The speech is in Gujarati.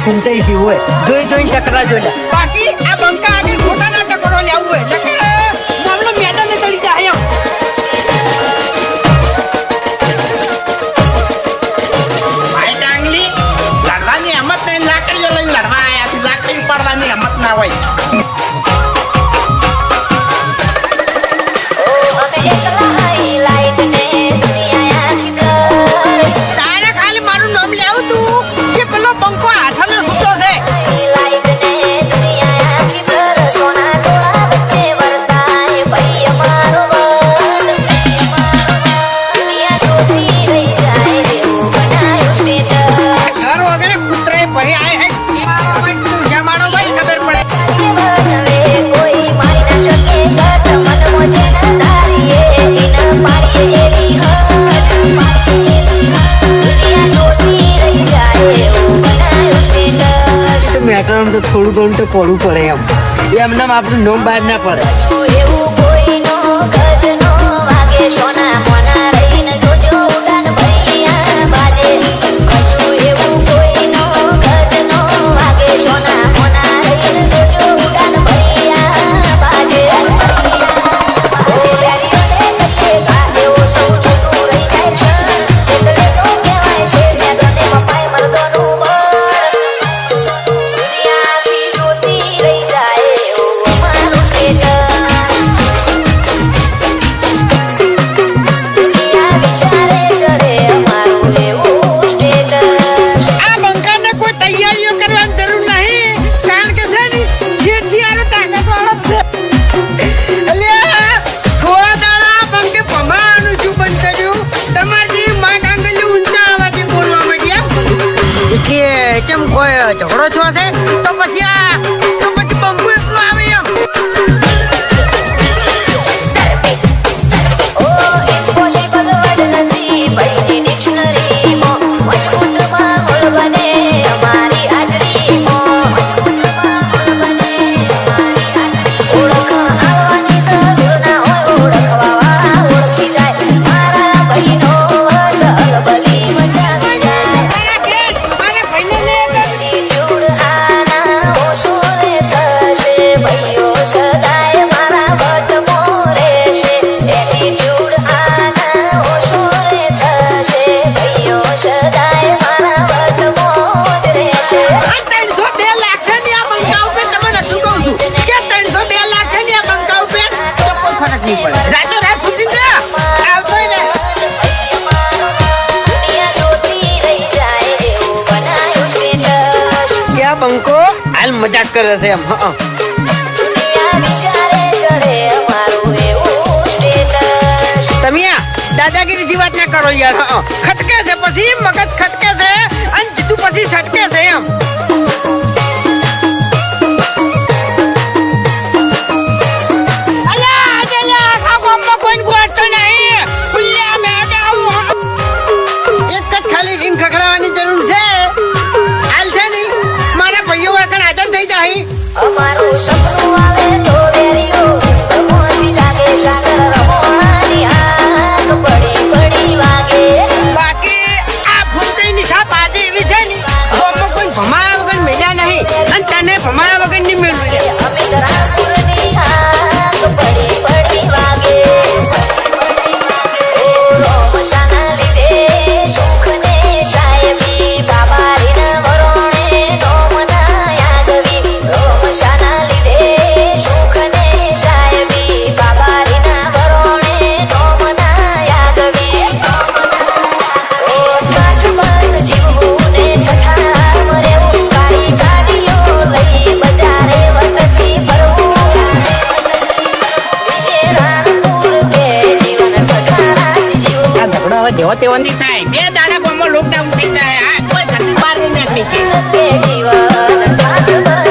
ફૂમતાઈ ગયું હોય જોઈ ટકરા જોઈ બાકી આ બંકા આગળ ખોટા ના ટકરો લેવું હોય મામલો મેદાને ચડી જાય એમ ભાઈ ડાંગલી લડવાની હિંમત નહીં લાકડીઓ લઈને લડવા આયા તું લાકડી ઉપાડવાની હિંમત ના હોય તારે ખાલી મારું નામ લેવું તું કે પેલો બંકો હાથમાં સૂતો છે ઘર વગેરે કૂતરે ભાઈ આય જમાડો ભાઈ ખબર પડે મેટરનું તો થોડું ઘણું તો પડવું પડે એમને આપણું નોમ બહાર ના પડે કેમ કોઈ ઝઘડો છો છે તો પછી બંકુ એકલું આવે એમ બંકો હાલ મજાક કરે છે એમ તમે દાદાગીરી વાત ના કરો યાર ખટકે છે પછી મગજ ખટકે છે અને જીતું પછી છટકે છે એમ એક જ ખાલી રીંગ ખખડાવવાની જરૂર છે હાલ છે નહીં મારા ભાઈઓ આગળ હાજર થઈ જાય અમારું સપનું આવે તો વેરીઓ મોતી લાગે સાગર રમોણાની આગ પડી વાગે બાકી આ ફૂમતાઈની છાપ આજે એવી છે ને ગામમાં કોઈ ભમાયા વગર મેલ્યા નહીં અને તને ભમાયા વગર નહીં મેળવી લે અમે રામપુરની આગ પડી વાગે ઓ રોમશાના લીધે સુખને સાહેબી બાબારીના વરોણે નોમના યાદવી રોમશાના લીધે સુખને સાહેબી બાબારીના વરોણે નોમના યાદવી ઓ કાઠબંધ જીવને ઠઠામ રેવું કાળી ગાડીઓ લઈ બજારે વટથી ફરવું વિજય રાણપુર કે જીવન ઠઠારાથી જીવવું આ ઝઘડો હવે જેવો તેવો નહીં થાય બે દાડા ગામમાં લોકડાઉન થઈ જાય કોઈ ઘર બહાર નહીં નીકળી કે જીવન કાઠબંધ